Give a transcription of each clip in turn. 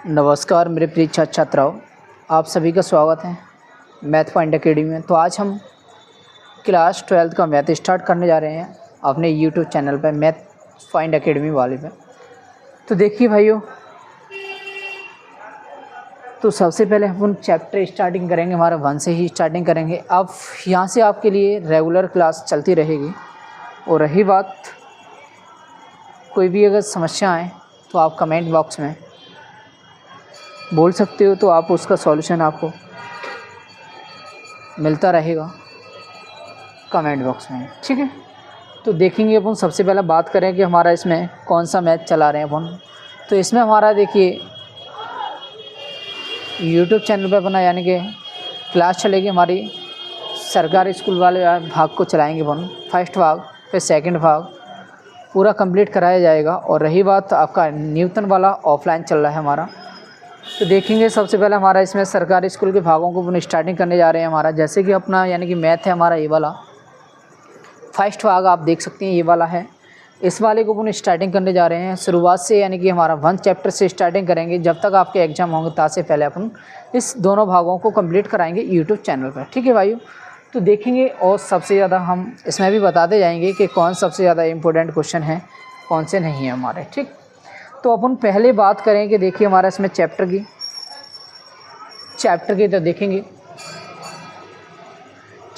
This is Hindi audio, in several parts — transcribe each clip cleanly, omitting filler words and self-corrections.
नमस्कार मेरे प्रिय छात्र छात्राओं, आप सभी का स्वागत है मैथ पॉइंट अकेडमी में। तो आज हम क्लास 12 का मैथ स्टार्ट करने जा रहे हैं अपने यूट्यूब चैनल पर मैथ पॉइंट अकेडमी वाले पे। तो देखिए भाइयों, तो सबसे पहले हम चैप्टर स्टार्टिंग करेंगे, हमारा 1 से ही स्टार्टिंग करेंगे। अब यहाँ से आपके लिए रेगुलर क्लास चलती रहेगी। और रही बात कोई भी अगर समस्या आए तो आप कमेंट बॉक्स में बोल सकते हो, तो आप उसका सॉल्यूशन आपको मिलता रहेगा कमेंट बॉक्स में, ठीक है। तो देखेंगे अपन, सबसे पहले बात करें कि हमारा इसमें कौन सा मैथ चला रहे हैं अपन। तो इसमें हमारा देखिए यूट्यूब चैनल पे अपना यानी कि क्लास चलेगी हमारी सरकारी स्कूल वाले भाग को चलाएंगे अपन। फर्स्ट भाग फिर सेकंड भाग पूरा कंप्लीट कराया जाएगा। और रही बात आपका न्यूटन वाला ऑफलाइन चल रहा है हमारा। तो देखेंगे सबसे पहले हमारा इसमें सरकारी स्कूल के भागों को अपन स्टार्टिंग करने जा रहे हैं हमारा। जैसे कि अपना यानी कि मैथ है हमारा ये वाला फर्स्ट भाग, आप देख सकते हैं ये वाला है। इस वाले को अपन स्टार्टिंग करने जा रहे हैं शुरुआत से, यानी कि हमारा 1 चैप्टर से स्टार्टिंग करेंगे। जब तक आपके एग्जाम होंगे तब से पहले अपन इस दोनों भागों को कंप्लीट कराएंगे यूट्यूब चैनल पर, ठीक है भाइयों। तो देखेंगे और सबसे ज़्यादा हम इसमें भी बताते जाएंगे कि कौन सबसे ज़्यादा इम्पोर्टेंट क्वेश्चन है, कौन से नहीं है हमारे, ठीक। तो अपन पहले बात करें कि देखिए हमारा इसमें चैप्टर की तो देखेंगे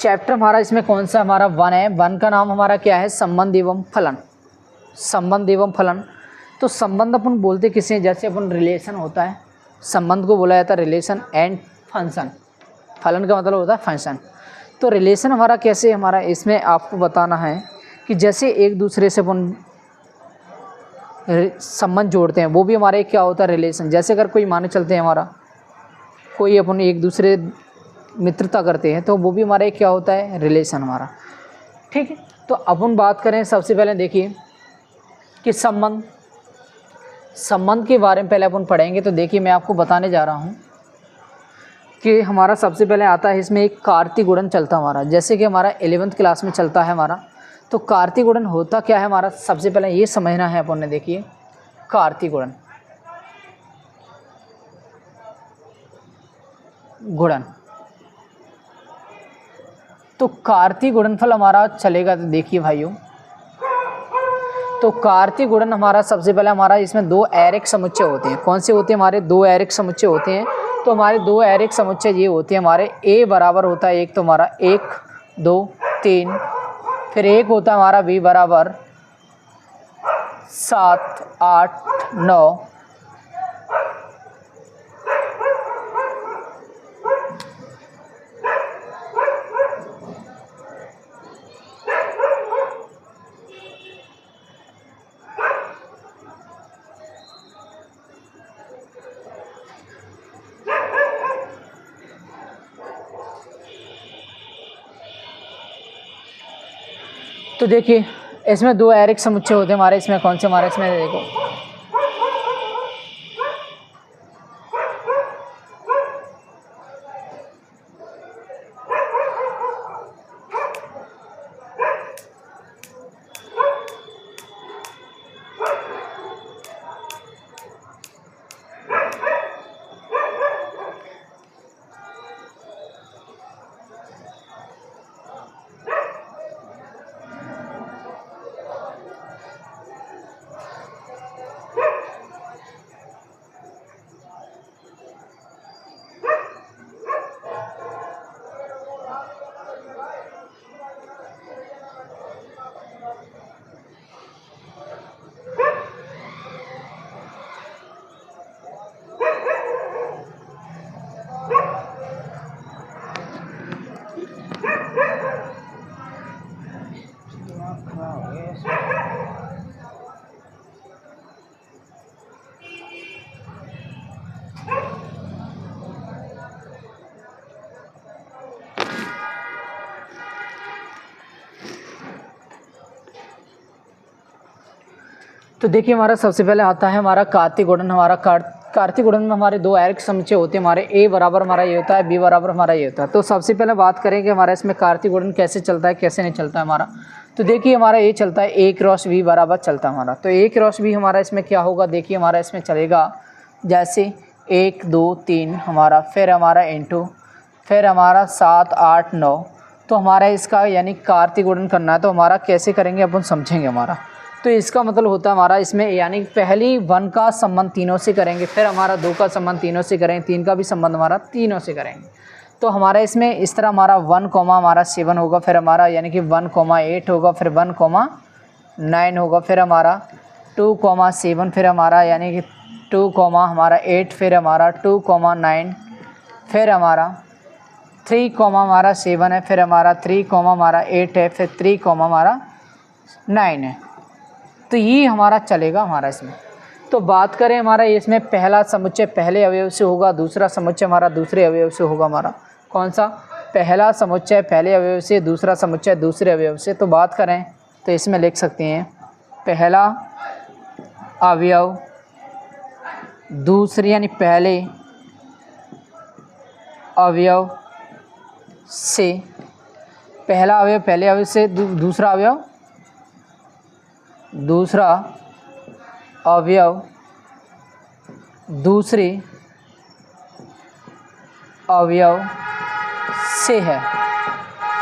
चैप्टर हमारा इसमें कौन सा हमारा 1 है। 1 का नाम हमारा क्या है, संबंध एवं फलन। संबंध एवं फलन, तो संबंध अपन बोलते किसे, जैसे अपन रिलेशन होता है, संबंध को बोला जाता है रिलेशन एंड फंक्शन। फलन का मतलब होता है फंक्शन। तो रिलेशन हमारा कैसे, हमारा इसमें आपको बताना है कि जैसे एक दूसरे से अपन संबंध जोड़ते हैं, वो भी हमारे एक क्या होता है रिलेशन। जैसे अगर कोई माने चलते हैं हमारा कोई अपन एक दूसरे मित्रता करते हैं, तो वो भी हमारा एक क्या होता है रिलेशन हमारा, ठीक है। तो अपन बात करें सबसे पहले देखिए कि संबंध के बारे में पहले अपन पढ़ेंगे। तो देखिए मैं आपको बताने जा रहा हूँ कि हमारा सबसे पहले आता है इसमें एक कार्तीय गुणन चलता है हमारा। जैसे कि हमारा 11th क्लास में चलता है हमारा। तो कार्तीय गुणन होता क्या है हमारा, सबसे पहले ये समझना है अपन ने। देखिए कार्तीय गुणन, तो कार्तीय गुणनफल हमारा चलेगा। तो देखिए भाइयों, तो कार्तीय गुणन हमारा सबसे पहले हमारा इसमें 2 ऐरिक समुच्चय होते हैं। कौन से होते हैं हमारे, 2 ऐरिक समुच्चय होते हैं। तो हमारे 2 ऐरिक समुच्चय ये होते हैं हमारे, a बराबर होता है एक, तो हमारा 1 2 3, फिर एक होता है हमारा b बराबर 7 8 9। तो देखिए इसमें 2 ऐरिक समुच्चय होते हैं हमारे। इसमें कौन से हमारे, इसमें देखो तो देखिए हमारा सबसे पहले आता है हमारा कार्तीय गुणन। हमारा कार्तीय गुणन में हमारे 2 ऐरिक समुच्चय होते हैं हमारे। a बराबर हमारा ये होता है, b बराबर हमारा ये होता है। तो सबसे पहले बात करें कि हमारा इसमें कार्तीय गुणन कैसे चलता है, कैसे नहीं चलता है हमारा। तो देखिए हमारा ये चलता है a क्रॉस b बराबर चलता है हमारा। तो a क्रॉस b हमारा इसमें क्या होगा, देखिए हमारा इसमें चलेगा जैसे 1 2 3 हमारा, फिर हमारा इंटू, फिर हमारा 7 8 9। तो हमारा इसका यानी कार्तीय गुणन करना है, तो हमारा कैसे करेंगे अपन समझेंगे हमारा। तो इसका मतलब होता है हमारा इसमें यानी पहली 1 का संबंध तीनों से करेंगे, फिर हमारा 2 का संबंध तीनों से करेंगे, 3 का भी संबंध हमारा तीनों से करेंगे। तो हमारा इसमें इस तरह हमारा 1 कॉमा हमारा 7 होगा, फिर हमारा यानी कि 1 कॉमा 8 होगा, फिर 1 कॉमा 9 होगा, फिर हमारा 2 कॉमा 7, फिर हमारा यानी कि 2 कॉमा हमारा 8, फिर हमारा 2 कॉमा 9, फिर हमारा 3 कॉमा हमारा 7 है, फिर हमारा 3 कॉमा हमारा 8 है, फिर 3 कॉमा हमारा 9 है। तो ये हमारा चलेगा हमारा इसमें। तो बात करें हमारा इसमें पहला समुच्चय पहले अवयव से होगा, दूसरा समुच्चय हमारा दूसरे अवयव से होगा। हमारा कौन सा? पहला समुच्चय पहले अवयव से, दूसरा समुच्चय दूसरे अवयव से। तो बात करें तो इसमें लिख सकते हैं पहला अवयव दूसरे यानी पहले अवयव से, पहला अवयव पहले अवयव से, दूसरा अवयव दूसरा अवयव दूसरे अवयव से है।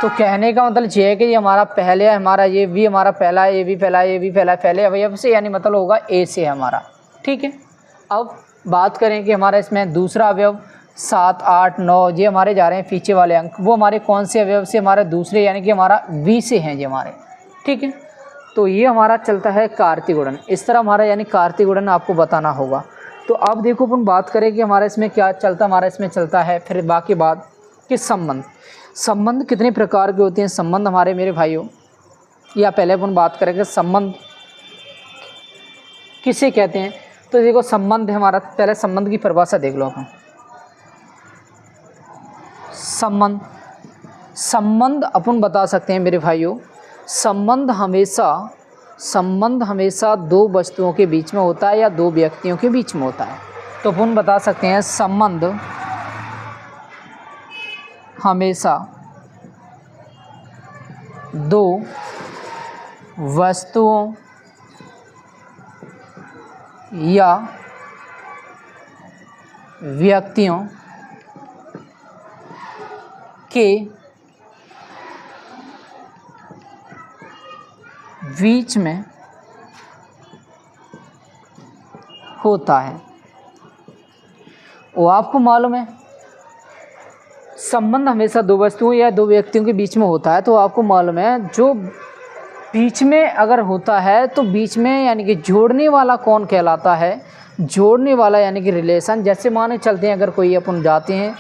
तो कहने का मतलब ये है कि ये हमारा पहले है, हमारा ये भी हमारा पहला है, ये भी पहला है, ये भी पहला है, पहले अवयव से यानी मतलब होगा ए से है हमारा। ठीक है। अब बात करें कि हमारा इसमें दूसरा अवयव 7 8 9 ये हमारे जा रहे हैं पीछे वाले अंक, वो हमारे कौन से अवयव से? हमारे दूसरे यानी कि हमारा बी से हैं ये हमारे। ठीक है। तो ये हमारा चलता है कार्तीय गुणन। इस तरह हमारा यानी कार्तीय गुणन आपको बताना होगा। तो अब देखो अपन बात करें कि हमारा इसमें क्या चलता, हमारा इसमें चलता है फिर बाकी बात कि संबंध कितने प्रकार के होते हैं। संबंध हमारे मेरे भाइयों, या पहले अपन बात करेंगे संबंध किसे कहते हैं। तो देखो संबंध हमारा, पहले संबंध की परिभाषा देख लो अपन। संबंध अपन बता सकते हैं मेरे भाइयों, संबंध हमेशा दो वस्तुओं के बीच में होता है या दो व्यक्तियों के बीच में होता है। तो अपन बता सकते हैं संबंध हमेशा दो वस्तुओं या व्यक्तियों के बीच में होता है। वो आपको मालूम है संबंध हमेशा दो वस्तुओं या दो व्यक्तियों के बीच में होता है। तो आपको मालूम है जो बीच में अगर होता है तो बीच में यानी कि जोड़ने वाला कौन कहलाता है? जोड़ने वाला यानी कि रिलेशन। जैसे माने चलते हैं अगर कोई अपन जाते हैं,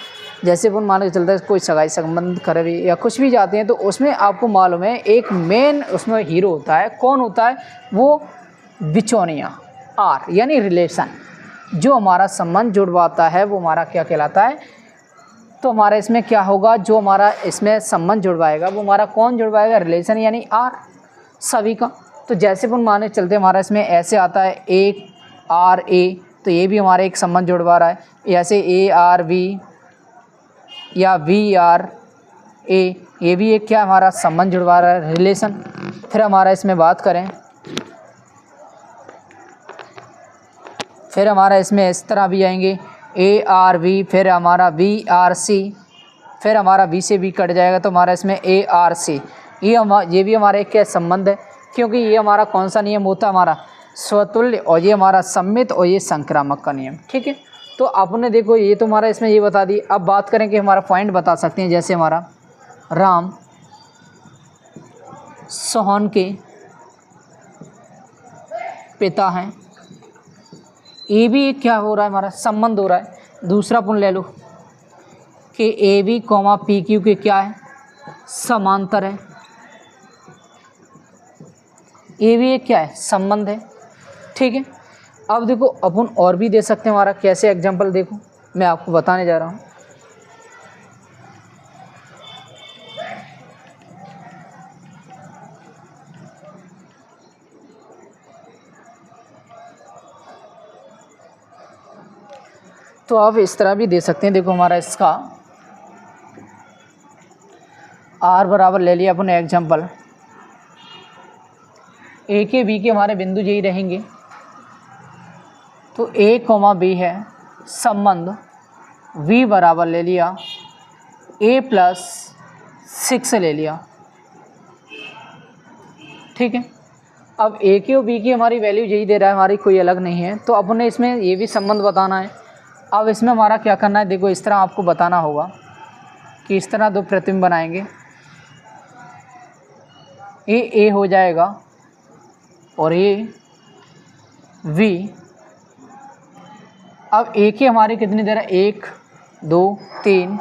जैसे अपन मान के चलता है कोई सगाई संबंध कर भी या कुछ भी जाते हैं, तो उसमें आपको मालूम है एक मेन उसमें हीरो होता है। कौन होता है? वो बिचौनिया, आर यानी रिलेशन, जो हमारा संबंध जुड़वाता है वो हमारा क्या कहलाता है? तो हमारा इसमें क्या होगा, जो हमारा इसमें संबंध जुड़वाएगा वो हमारा कौन जुड़वाएगा? रिलेशन यानी आर सभी का। तो जैसे अपन माने चलते हमारा इसमें ऐसे आता है एक आर ए, तो ये भी हमारा एक संबंध जुड़वा रहा है। ऐसे ए आर वी या वी आर ए, ये भी एक क्या हमारा संबंध जुड़वा रहा है, रिलेशन। फिर हमारा इसमें बात करें, फिर हमारा इसमें इस तरह भी आएंगे ए आर वी, फिर हमारा वी आर सी, फिर हमारा वी से भी कट जाएगा तो हमारा इसमें ए आर सी। ये भी हमारा एक क्या संबंध है, क्योंकि ये हमारा कौन सा नियम होता है? हमारा स्वतुल्य, और ये हमारा सम्मित और ये संक्रामक का नियम। ठीक है। तो आपने देखो ये तो हमारा इसमें ये बता दी। अब बात करें कि हमारा पॉइंट बता सकते हैं, जैसे हमारा राम सोहन के पिता हैं, ये भी एक क्या हो रहा है? हमारा संबंध हो रहा है। दूसरा अपन ले लो कि A B comma P Q के क्या है? समांतर है। ये भी एक क्या है? संबंध है। ठीक है। अब देखो अपन और भी दे सकते हैं हमारा, कैसे एग्जांपल देखो मैं आपको बताने जा रहा हूँ। तो आप इस तरह भी दे सकते हैं। देखो हमारा इसका आर बराबर ले लिया अपन एग्जांपल, ए के बी के हमारे बिंदु यही रहेंगे। तो ए कॉमा बी है, संबंध v बराबर ले लिया a प्लस 6 ले लिया, ठीक है। अब a की और b की हमारी वैल्यू यही दे रहा है, हमारी कोई अलग नहीं है, तो अपन ने इसमें ये भी संबंध बताना है। अब इसमें हमारा क्या करना है, देखो इस तरह आपको बताना होगा कि इस तरह दो प्रतिबिंब बनाएंगे, ए हो जाएगा और ये v। अब a की हमारी कितनी दे रहा है, 1 2 3,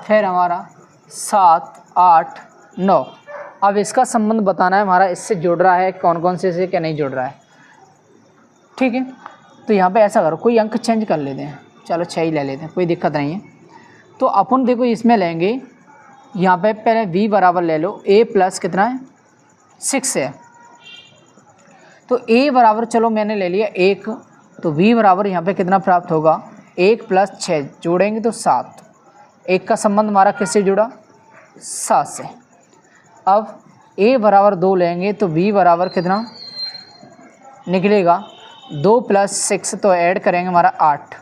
फिर हमारा 7 8 9। अब इसका संबंध बताना है हमारा, इससे जुड़ रहा है कौन कौन से क्या नहीं जुड़ रहा है, ठीक है। तो यहाँ पे ऐसा करो, कोई अंक चेंज कर लेते हैं, चलो 6 ही ले लेते हैं, कोई दिक्कत नहीं है। तो अपन देखो इसमें लेंगे, यहाँ पे पहले v बराबर ले लो, a प्लस कितना है 6 है, तो a बराबर चलो मैंने ले लिया 1, तो v बराबर यहाँ पे कितना प्राप्त होगा, 1 प्लस 6 जोड़ेंगे तो 7। 1 का संबंध हमारा किससे जुड़ा, 7 से। अब a बराबर 2 लेंगे तो v बराबर कितना निकलेगा, 2 प्लस 6 तो ऐड करेंगे हमारा 8,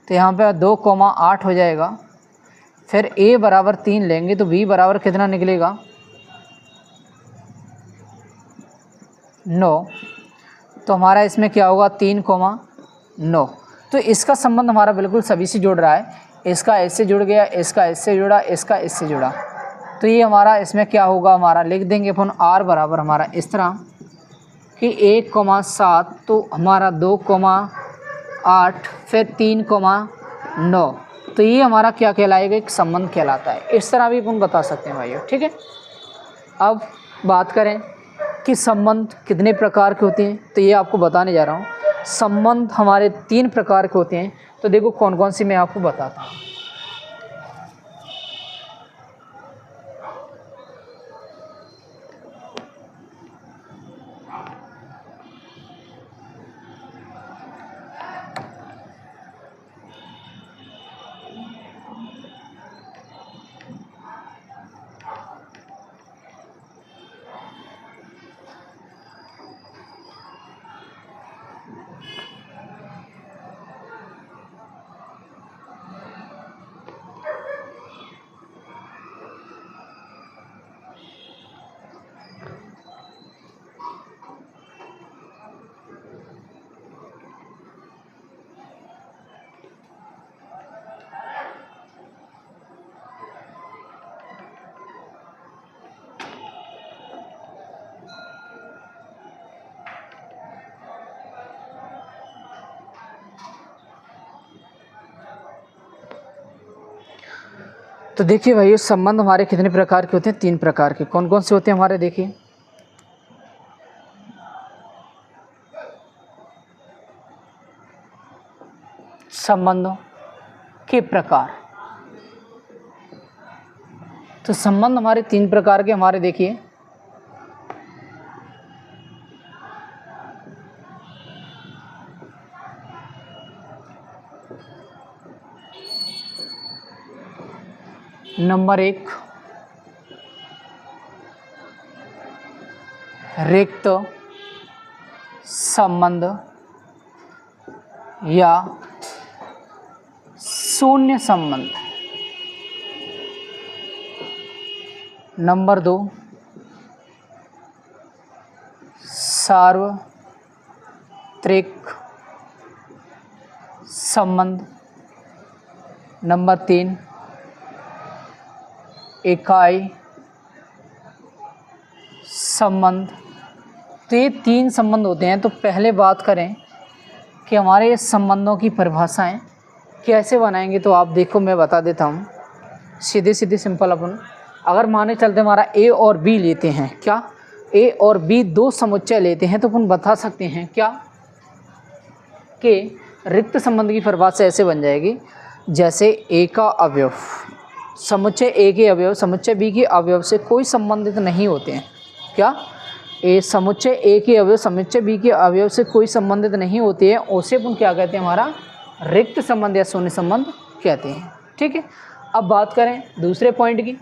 तो यहाँ पे 2,8 हो जाएगा। फिर a बराबर 3 लेंगे तो v बराबर कितना निकलेगा, 9, तो हमारा इसमें क्या होगा 3,9। तो इसका संबंध हमारा बिल्कुल सभी से जुड़ रहा है, इसका इससे जुड़ गया, इसका इससे जुड़ा, इसका इससे जुड़ा, तो ये हमारा इसमें क्या होगा, हमारा लिख देंगे अपन r बराबर हमारा इस तरह कि 1,7 तो हमारा 2,8 फिर 3,9, तो ये हमारा क्या कहलाएगा, एक संबंध कहलाता है। इस तरह भी अपन बता सकते हैं भाइयों, ठीक है। अब बात करें कि संबंध कितने प्रकार के होते हैं, तो ये आपको बताने जा रहा हूँ। संबंध हमारे 3 प्रकार के होते हैं, तो देखो कौन कौन सी मैं आपको बताता हूँ। तो देखिए भाई संबंध हमारे कितने प्रकार के होते हैं, 3 प्रकार के। कौन कौन से होते हैं हमारे, देखिए संबंधों के प्रकार। तो संबंध हमारे 3 प्रकार के हमारे, देखिए नंबर 1 रिक्त संबंध या शून्य संबंध। नंबर 2 सार्वत्रिक संबंध। नंबर 3 इकाई संबंध। तो ये 3 संबंध होते हैं। तो पहले बात करें कि हमारे इस संबंधों की परिभाषाएं कैसे बनाएंगे, तो आप देखो मैं बता देता हूँ सीधे सीधे सिंपल। अपन अगर माने चलते हमारा ए और बी लेते हैं, क्या ए और बी 2 समुच्चय लेते हैं, तो अपन बता सकते हैं क्या कि रिक्त संबंध की परिभाषा ऐसे बन जाएगी जैसे ए का अवयव समुच्चय ए के अवयव समुच्चय बी के अवयव से कोई संबंधित नहीं होते हैं। क्या ए समुच्चय ए के अवयव समुच्चय बी के अवयव से कोई संबंधित नहीं होते हैं, उसे अपन क्या कहते हैं, हमारा रिक्त संबंध या शून्य संबंध कहते हैं। ठीक है। अब बात करें दूसरे पॉइंट की,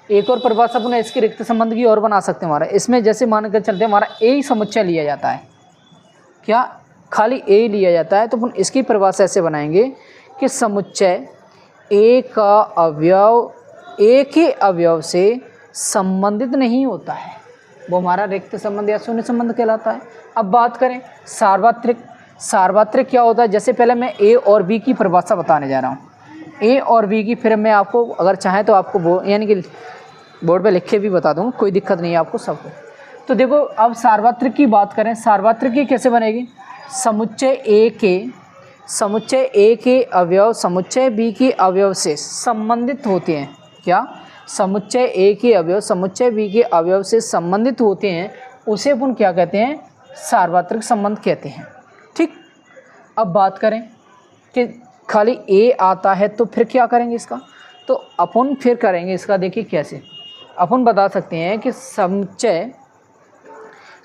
एक और परिभाषा अपन इसके रिक्त संबंध की और बना सकते हैं। हमारा इसमें जैसे मान कर चलते हैं हमारा ए ही समुच्चय लिया जाता है, क्या खाली ए लिया जाता है तो अपन इसकी परिभाषा ऐसे बनाएंगे कि समुच्चय ए का अवयव ए के अवयव से संबंधित नहीं होता है, वो हमारा रिक्त संबंध या शून्य संबंध कहलाता है। अब बात करें सार्वत्रिक, सार्वत्रिक क्या होता है? जैसे पहले मैं ए और बी की परिभाषा बताने जा रहा हूँ, ए और बी की, फिर मैं आपको अगर चाहें तो आपको यानी कि बोर्ड पे लिख के भी बता दूँगा, कोई दिक्कत नहीं है आपको सबको। तो देखो अब सार्वत्रिक की बात करें, सार्वत्रिक की कैसे बनेगी? समुच्चय ए के अवयव समुच्चय बी के अवयव से संबंधित होते हैं। क्या? समुच्चय ए के अवयव समुच्चय बी के अवयव से संबंधित होते हैं, उसे अपन क्या कहते हैं? सार्वत्रिक संबंध कहते हैं। ठीक, अब बात करें कि खाली ए आता है तो फिर क्या करेंगे इसका? तो अपन फिर करेंगे इसका, देखिए कैसे अपन बता सकते हैं कि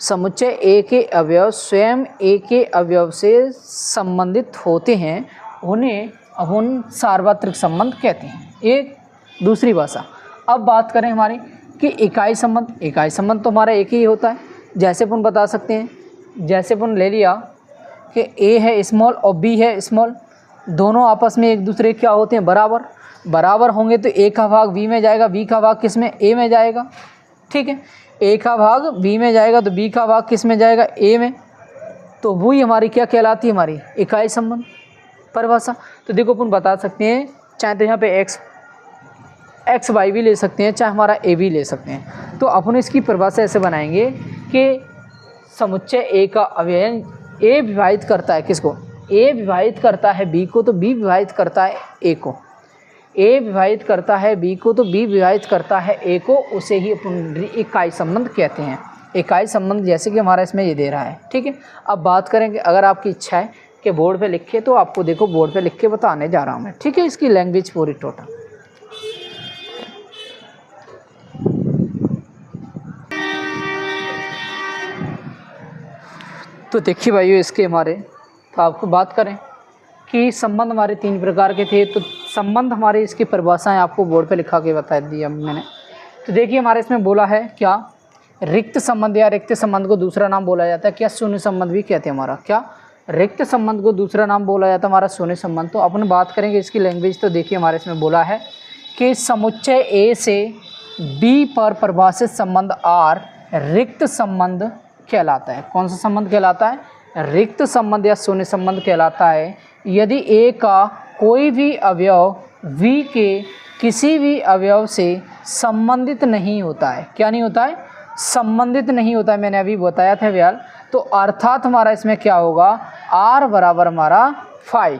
समुच्चय ए के अवयव स्वयं ए के अवयव से संबंधित होते हैं, उन्हें अपन सार्वत्रिक संबंध कहते हैं। एक दूसरी भाषा। अब बात करें हमारी कि इकाई संबंध, इकाई संबंध तो हमारा एक ही होता है। जैसे अपन बता सकते हैं, जैसे अपन ले लिया कि ए है स्मॉल और बी है स्मॉल, दोनों आपस में एक दूसरे क्या होते हैं? बराबर। बराबर होंगे तो ए का भाग बी में जाएगा, बी का भाग किस में? ए में जाएगा। ठीक है, ए का भाग बी में जाएगा तो बी का भाग किस में जाएगा? ए में। तो वही हमारी क्या कहलाती है? हमारी इकाई संबंध परिभाषा। तो देखो अपन बता सकते हैं, चाहे तो यहाँ पे एक्स वाई भी ले सकते हैं, चाहे हमारा ए भी ले सकते हैं। तो अपन इसकी परिभाषा ऐसे बनाएंगे कि समुच्चय ए का अवयव ए विभाजित करता है किसको? ए विभाजित करता है बी को, तो बी विभाजित करता है ए को। ए विभाजित करता है बी को तो बी विभाजित करता है ए को, उसे ही अपन इकाई संबंध कहते हैं। इकाई संबंध जैसे कि हमारा इसमें ये दे रहा है। ठीक है, अब बात करेंगे, अगर आपकी इच्छा है कि बोर्ड पे लिखे तो आपको देखो बोर्ड पे लिख के बताने जा रहा हूँ मैं। ठीक है, इसकी लैंग्वेज पूरी टोटल। तो देखिए भाइयों, इसके हमारे तो आपको बात करें कि संबंध हमारे 3 प्रकार के थे। तो संबंध हमारे इसकी परिभाषाएं आपको बोर्ड पे लिखा के बता दिया मैंने। तो देखिए हमारे इसमें बोला है क्या? रिक्त संबंध या रिक्त संबंध को दूसरा नाम बोला जाता है क्या? शून्य संबंध भी कहते हैं हमारा। क्या? रिक्त संबंध को दूसरा नाम बोला जाता है हमारा शून्य संबंध। तो अपन बात करेंगे इसकी लैंग्वेज। तो देखिए हमारे इसमें बोला है कि समुच्चय ए से बी पर परिभाषित संबंध आर रिक्त संबंध कहलाता है। कौन सा संबंध कहलाता है? रिक्त संबंध या शून्य संबंध कहलाता है यदि ए का कोई भी अवयव v के किसी भी अवयव से संबंधित नहीं होता है। क्या नहीं होता है? संबंधित नहीं होता है, मैंने अभी बताया था व्याल। तो अर्थात हमारा इसमें क्या होगा? r बराबर हमारा 5,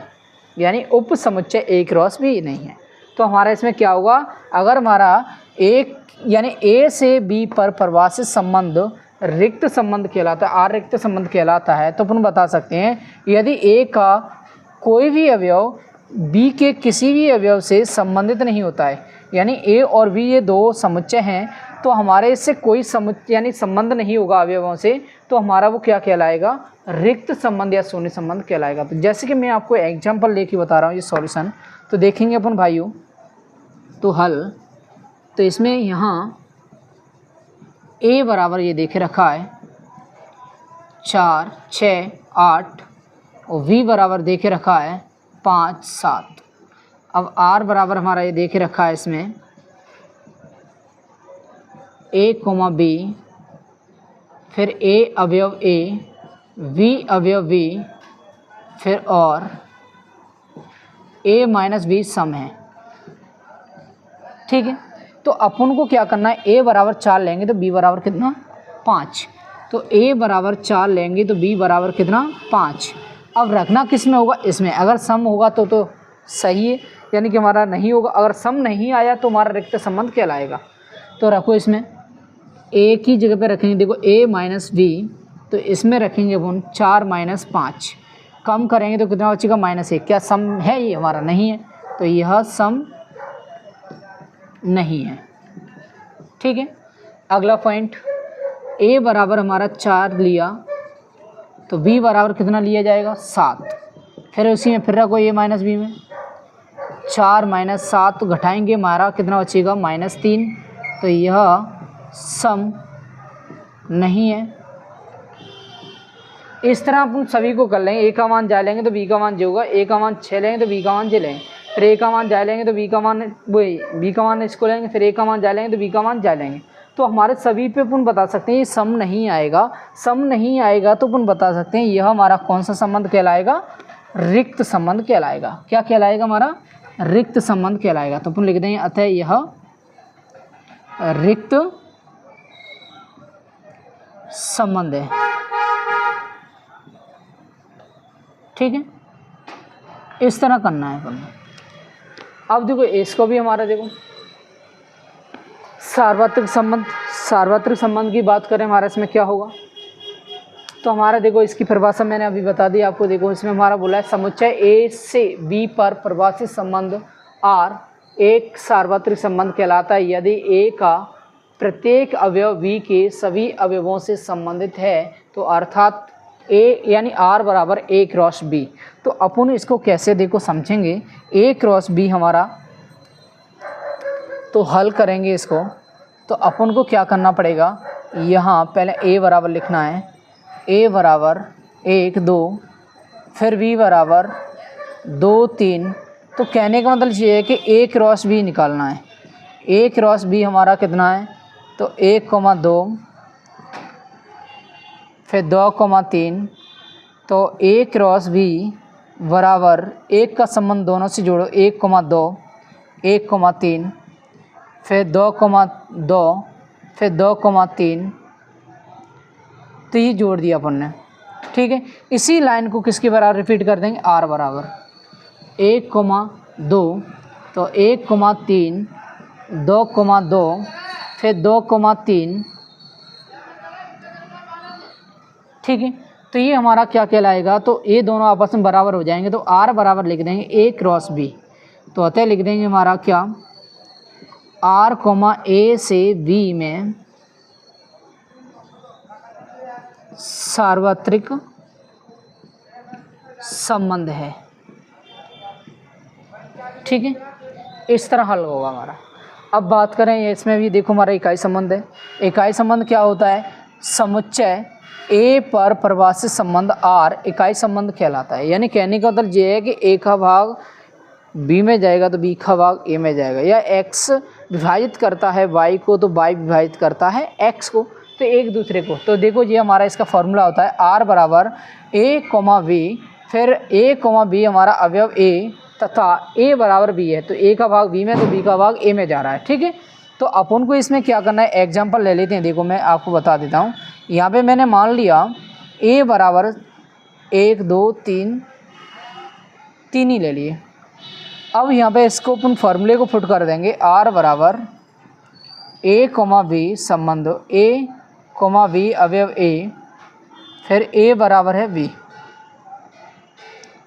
यानी उप समुच्चय ए क्रॉस भी नहीं है। तो हमारा इसमें क्या होगा? अगर हमारा एक यानी ए से बी पर परिभाषित संबंध रिक्त संबंध कहलाता है, आर रिक्त संबंध कहलाता है, तो अपन बता सकते हैं यदि ए का कोई भी अवयव बी के किसी भी अवयव से संबंधित नहीं होता है, यानी ए और बी ये दो समुच्चय हैं, तो हमारे इससे कोई समुच्चय यानी संबंध नहीं होगा अवयवों से, तो हमारा वो क्या कहलाएगा? रिक्त संबंध या शून्य संबंध कहलाएगा। तो जैसे कि मैं आपको एग्जाम्पल लेके बता रहा हूँ ये सॉल्यूशन, तो देखेंगे अपन भाइयों तो हल। तो इसमें यहाँ ए बराबर ये देखे रखा है 4, 6, 8 और v बराबर देखे रखा है 5, 7। अब r बराबर हमारा ये देखे रखा है इसमें a, b, फिर a अवयव a, v अवयव v, फिर और a माइनस b सम है। ठीक है, तो अपन को क्या करना है? a बराबर 4 लेंगे तो b बराबर कितना? 5। तो a बराबर 4 लेंगे तो b बराबर कितना? 5। अब रखना किस में होगा? इसमें। अगर सम होगा तो सही है, यानी कि हमारा नहीं होगा। अगर सम नहीं आया तो हमारा रिक्त संबंध कहलाएगा। तो रखो इसमें a की जगह पे रखेंगे, देखो a माइनस b, तो इसमें रखेंगे अपन 4 माइनस 5, कम करेंगे तो कितना बचेगा? -1। क्या सम है ये? हमारा नहीं है, तो यह सम नहीं है। ठीक है, अगला पॉइंट, a बराबर हमारा 4 लिया तो b बराबर कितना लिया जाएगा? 7। फिर उसी में फिर रखो a माइनस b में 4 माइनस 7, तो घटाएंगे हमारा कितना बचेगा? -3। तो यह सम नहीं है। इस तरह अपन सभी को कर लेंगे। ए का मान जा लेंगे तो बी का मान जे होगा, ए का मान 6 लेंगे तो बी का मान जे लेंगे, फिर ए का मान जा लेंगे तो बी का मान वही बी का मान इसको लेंगे, फिर ए का मान जा लेंगे तो बी का मान जा लेंगे। तो हमारे सभी पे अपन बता सकते हैं ये सम नहीं आएगा। सम नहीं आएगा तो अपन बता सकते हैं यह हमारा कौन सा संबंध कहलाएगा, रिक्त संबंध कहलाएगा। क्या कहलाएगा, हमारा रिक्त संबंध कहलाएगा। तो अपन लिख देंगे अतः यह रिक्त संबंध है। ठीक है, इस तरह करना है अपन। अब देखो इसको भी हमारा देखो सार्वत्रिक संबंध, सार्वत्रिक संबंध की बात करें हमारा इसमें क्या होगा। तो हमारा देखो इसकी परिभाषा मैंने अभी बता दी आपको। देखो इसमें हमारा बोला है समुच्चय ए से बी पर परिभाषित संबंध आर एक सार्वत्रिक संबंध कहलाता है यदि ए का प्रत्येक अवयव बी के सभी अवयवों से संबंधित है। तो अर्थात ए यानी आर बराबर ए क्रॉस बी। तो अपन इसको कैसे देखो समझेंगे। ए क्रॉस बी हमारा तो हल करेंगे इसको। तो अपन को क्या करना पड़ेगा, यहाँ पहले ए बराबर लिखना है, ए बराबर 1 2, फिर बी बराबर 2 3। तो कहने का मतलब ये है कि ए क्रॉस बी निकालना है। ए क्रॉस बी हमारा कितना है, तो 1,2 फिर 2,3। तो ए क्रॉस बी बराबर 1 का संबंध दोनों से जोड़ो, 1,2 1,3 फिर 2,2 फिर 2,3। तो ये जोड़ दिया अपन ने। ठीक है, इसी लाइन को किसके बराबर रिपीट कर देंगे, आर बराबर 1,2 तो 1,3 2,2 फिर 2,3। ठीक है, तो ये हमारा क्या कहलाएगा, तो ये दोनों आपस में बराबर हो जाएंगे। तो आर बराबर लिख देंगे ए क्रॉस बी। तो अतः लिख देंगे हमारा क्या, आर ए से बी में सार्वत्रिक संबंध है। ठीक है, इस तरह हल होगा हमारा। अब बात करें इसमें भी देखो हमारा इकाई संबंध है। इकाई संबंध क्या होता है, समुच्चय ए पर परिभाषित संबंध आर इकाई संबंध कहलाता है। यानी कहने का मतलब ये है कि ए का भाग बी में जाएगा तो बी का भाग ए में जाएगा, या एक्स विभाजित करता है वाई को तो वाई विभाजित करता है एक्स को, तो एक दूसरे को। तो देखो ये हमारा इसका फॉर्मूला होता है आर बराबर ए कॉमा बी, फिर ए कॉमा बी हमारा अवयव ए तथा ए बराबर बी है। तो ए का भाग बी में तो बी का भाग ए में जा रहा है। ठीक है, तो अपन को इसमें क्या करना है, एग्जाम्पल ले लेते हैं। देखो मैं आपको बता देता हूँ। यहाँ पे मैंने मान लिया ए बराबर 1 2 3 ही ले लिए। अब यहाँ पे इसको अपन फार्मूले को पुट कर देंगे, आर बराबर ए कॉमा बी संबंध ए कॉमा बी अवयव ए, फिर ए बराबर है बी।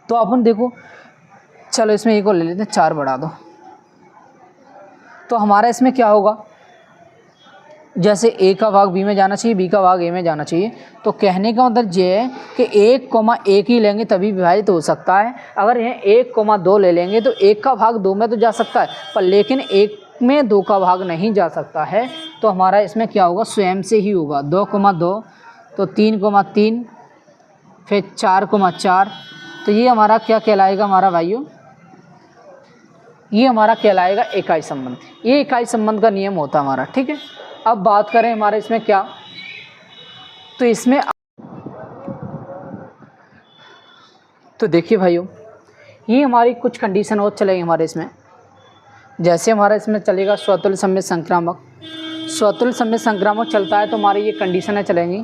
तो अपन देखो, चलो इसमें ए को ले लेते हैं, 4 बढ़ा दो। तो हमारा इसमें क्या होगा, जैसे ए का भाग बी में जाना चाहिए, बी का भाग ए में जाना चाहिए। तो कहने का मतलब ये है कि 1,1 ही लेंगे तभी विभाजित हो सकता है। अगर यह 1,2 ले लेंगे तो 1 का भाग 2 में तो जा सकता है, पर लेकिन 1 में 2 का भाग नहीं जा सकता है। तो हमारा इसमें क्या होगा, स्वयं से ही होगा। 2,2 तो 3,3 फिर 4,4। तो ये हमारा क्या कहलाएगा हमारा भाइयों, ये हमारा कहलाएगा इकाई संबंध। ये इकाई संबंध का नियम होता है हमारा। ठीक है, अब बात करें हमारे इसमें क्या, तो इसमें तो देखिए भाइयों, ये हमारी कुछ कंडीशन और चलेगी हमारे इसमें। जैसे हमारा इसमें चलेगा स्वतुल्य सममित संक्रामक। स्वतुल्य सममित संक्रामक चलता है तो हमारी ये कंडीशनें चलेंगी।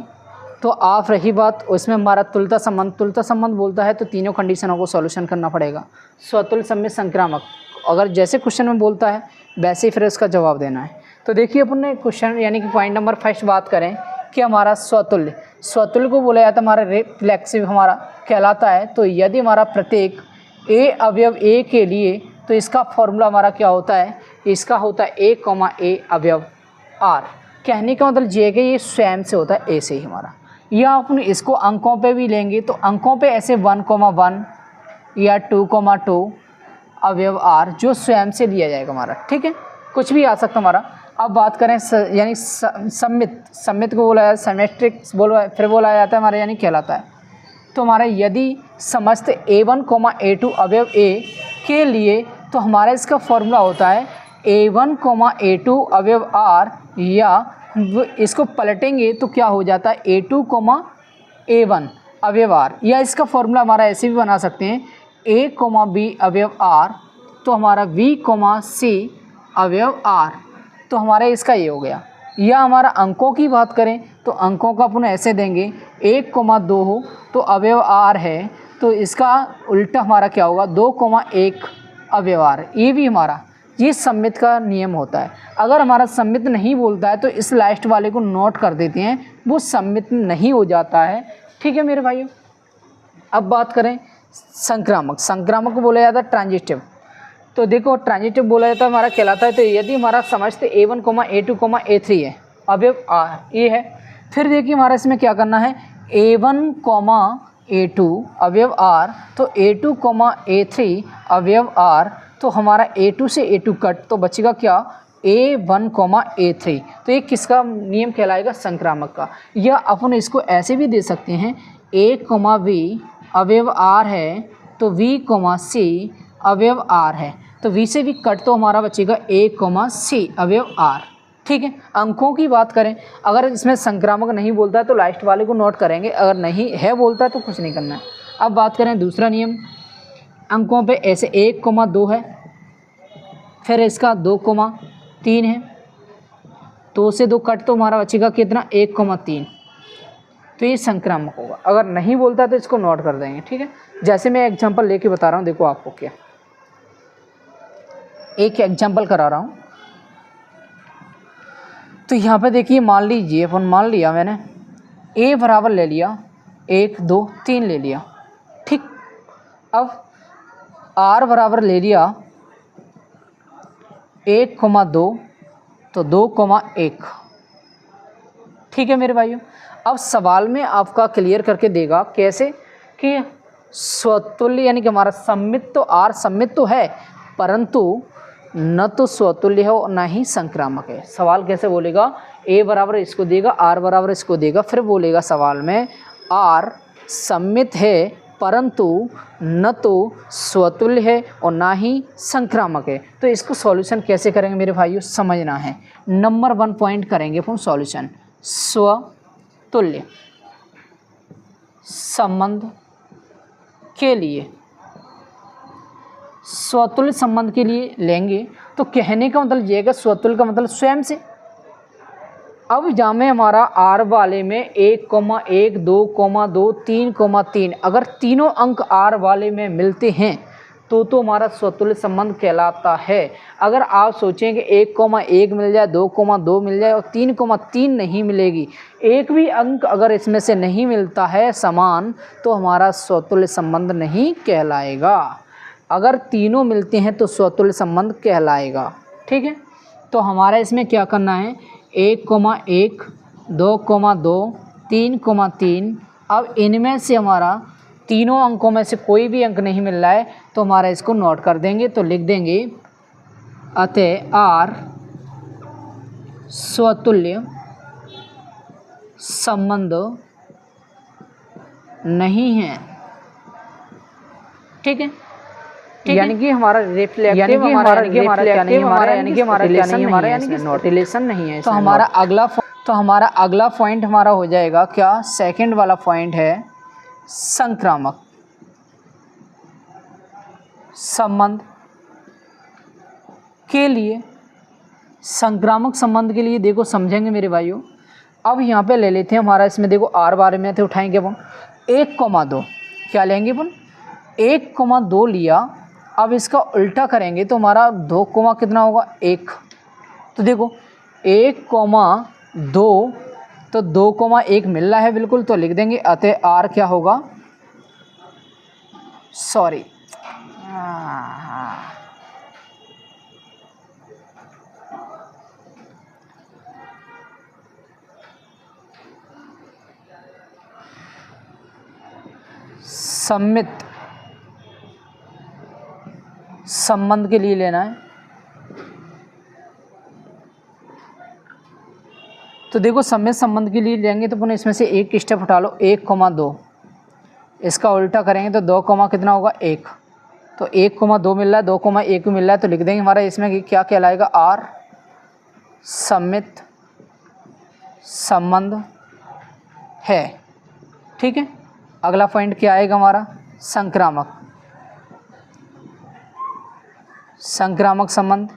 तो आप रही बात उसमें हमारा तुल्यता संबंध, तुल्यता संबंध बोलता है तो तीनों कंडीशनों को सॉल्यूशन करना पड़ेगा। स्वतुल्य सममित संक्रामक अगर जैसे क्वेश्चन में बोलता है वैसे ही फिर उसका जवाब देना है। तो देखिए अपन ने क्वेश्चन यानी कि पॉइंट नंबर फर्स्ट बात करें कि हमारा स्वतुल्य, स्वतुल्य को बोला जाता है हमारा रिफ्लेक्सिव हमारा कहलाता है। तो यदि हमारा प्रत्येक ए अवयव ए के लिए, तो इसका फॉर्मूला हमारा क्या होता है, इसका होता है ए कॉमा ए अवयव आर। कहने का मतलब ये है कि ये स्वयं से होता है ए से ही हमारा। या अपन इसको अंकों पे भी लेंगे तो अंकों पे ऐसे 1,1 या 2,2 अवयव आर जो स्वयं से लिया जाएगा हमारा। ठीक है, कुछ भी आ सकता हमारा। अब बात करें यानी सम्मित, सम्मित को बोला जाता है सेमेट्रिक, फिर बोला जाता है हमारा यानी कहलाता है तो हमारा यदि समस्त A1, A2 अवयव A के लिए, तो हमारा इसका फॉर्मूला होता है A1, A2 अवयव R, या इसको पलटेंगे तो क्या हो जाता है A2, A1 अवयव R, या इसका फॉर्मूला हमारा ऐसे भी बना सकते हैं A, B अवयव R, तो हमारा V, C अवयव R, तो हमारा इसका ये हो गया। या हमारा अंकों की बात करें तो अंकों का अपन ऐसे देंगे 1, 2 हो तो अवयव R है, तो इसका उल्टा हमारा क्या होगा 2, 1 अवयव R। ये भी हमारा ये सम्मित का नियम होता है। अगर हमारा सम्मित नहीं बोलता है तो इस लास्ट वाले को नोट कर देते हैं, वो सम्मित नहीं हो जाता है। ठीक है मेरे भाइयों। अब बात करें संक्रामक। संक्रामक को बोला जाता है ट्रांजिटिव। तो देखो ट्रांजिटिव बोला जाता है हमारा कहलाता है, तो यदि हमारा समझते A1, A2, A3 है अवयव R ये है, फिर देखिए हमारा इसमें क्या करना है A1, A2 अवयव R, तो A2, A3 अवयव R, तो हमारा A2 से A2 कट तो बचेगा क्या A1, A3। तो ये किसका नियम कहलाएगा संक्रामक का। या अपन इसको ऐसे भी दे सकते हैं A, V अवयव R है, तो V, C अवयव R है, तो V से भी कट तो हमारा बचेगा A, C अवयव R। ठीक है। अंकों की बात करें, अगर इसमें संक्रामक नहीं बोलता है तो लास्ट वाले को नोट करेंगे, अगर नहीं है बोलता है तो कुछ नहीं करना है। अब बात करें दूसरा नियम, अंकों पे ऐसे 1, 2 है, फिर इसका 2, 3 है, 2 से 2 कट तो हमारा बचेगा कितना 1, 3, तो ये संक्रामक होगा। अगर नहीं बोलता तो इसको नोट कर देंगे। ठीक है। जैसे मैं एग्जांपल लेके बता रहा हूँ, देखो आपको क्या एक एग्जांपल करा रहा हूँ। तो यहाँ पे देखिए मान लीजिए अपन मान लिया मैंने A बराबर ले लिया 1, 2, 3 ले लिया। ठीक। अब R बराबर ले लिया 1, 2, तो 2, 1। ठीक है मेरे भाइयों। अब सवाल में आपका क्लियर करके देगा कैसे कि स्वतुल्य यानी कि हमारा सम्मित तो R सम्मित तो है, परंतु न तो स्वतुल्य है और न ही संक्रामक है। सवाल कैसे बोलेगा, A बराबर इसको देगा, R बराबर इसको देगा, फिर बोलेगा सवाल में R सम्मित है परंतु न तो स्वतुल्य है और ना ही संक्रामक है। तो इसको सॉल्यूशन कैसे करेंगे मेरे भाइयों, समझना है। नंबर 1 पॉइंट करेंगे अपन सॉल्यूशन। स्वतुल्य संबंध के लिए, स्वतुल्य संबंध के लिए लेंगे तो कहने का मतलब ये है कि स्वतुल्य का मतलब स्वयं से। अब जहाँ में हमारा R वाले में 1, 1, 2, 2, 3, 3, अगर तीनों अंक R वाले में मिलते हैं तो हमारा स्वतुल्य संबंध कहलाता है। अगर आप सोचेंगे 1, 1 मिल जाए, 2, 2 मिल जाए और 3, 3 नहीं मिलेगी, एक भी अंक अगर इसमें से नहीं मिलता है समान, तो हमारा स्वतुल्य संबंध नहीं कहलाएगा। अगर तीनों मिलते हैं तो स्वतुल्य संबंध कहलाएगा। ठीक है। तो हमारा इसमें क्या करना है 1, 1, 2, 2, 3, 3। अब इनमें से हमारा तीनों अंकों में से कोई भी अंक नहीं मिल रहा है तो हमारा इसको नोट कर देंगे। तो लिख देंगे अतः R स्वतुल्य संबंध नहीं है। ठीक है। यानी कि हमारा रिफ्लेक्टिव हमारा रिलेशन नहीं है। तो हमारा अगला पॉइंट हमारा हो जाएगा क्या, सेकंड वाला पॉइंट है संक्रामक संबंध के लिए। संक्रामक संबंध के लिए देखो समझेंगे मेरे भाइयों। अब यहाँ पे ले लेते हैं हमारा, इसमें देखो R बारे में थे, उठाएंगे अपन 1, 2 क्या लेंगे अपन 1, 2 लिया। अब इसका उल्टा करेंगे तो हमारा 2, कितना होगा 1। तो देखो 1, 2, तो 2, 1 मिल रहा है बिल्कुल, तो लिख देंगे अतः R क्या होगा, सॉरी सम्मित संबंध के लिए लेना है। तो देखो सम्मित संबंध के लिए लेंगे तो पुनः इसमें से एक स्टेप हटा लो 1, 2। इसका उल्टा करेंगे तो 2 कॉमा कितना होगा 1, तो 1,2 मिल रहा है, 2,1 भी मिल रहा है, तो लिख देंगे हमारा इसमें कि क्या कहलाएगा, आर सममित संबंध है। ठीक है, अगला पॉइंट क्या आएगा हमारा, संक्रामक संबंध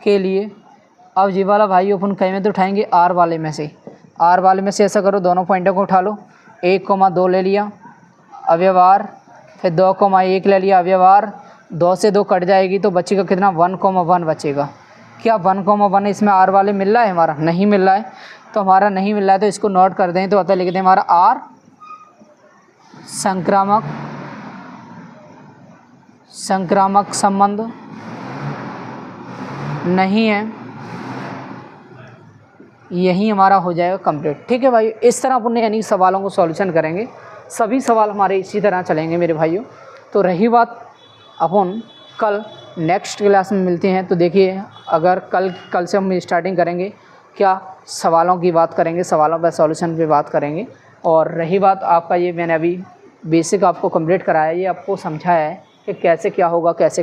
के लिए अब ये वाला भाई अपन कहीं में तो उठाएंगे आर वाले में से, आर वाले में से ऐसा करो दोनों पॉइंटों को उठा लो, 1,2 ले लिया अव्यवहार, फिर 2,1 ले लिया अव्यवहार, 2 से 2 कट जाएगी तो बचेगा कितना, 1,1 बचेगा। क्या 1,1 इसमें आर वाले मिल रहा है, हमारा नहीं मिल रहा है, तो हमारा नहीं मिल रहा है तो इसको नोट कर दें, तो अतः लिख दें हमारा आर संक्रामक संबंध नहीं है, यही हमारा हो जाएगा कंप्लीट। ठीक है भाई, इस तरह अपन यानी सवालों को सॉल्यूशन करेंगे, सभी सवाल हमारे इसी तरह चलेंगे मेरे भाइयों। तो रही बात अपन कल नेक्स्ट क्लास में मिलते हैं, तो देखिए अगर कल से हम स्टार्टिंग करेंगे, क्या सवालों की बात करेंगे, सवालों पर सॉल्यूशन पे बात करेंगे। और रही बात आपका ये मैंने अभी बेसिक आपको कंप्लीट कराया, ये आपको समझाया है कि कैसे क्या होगा, कैसे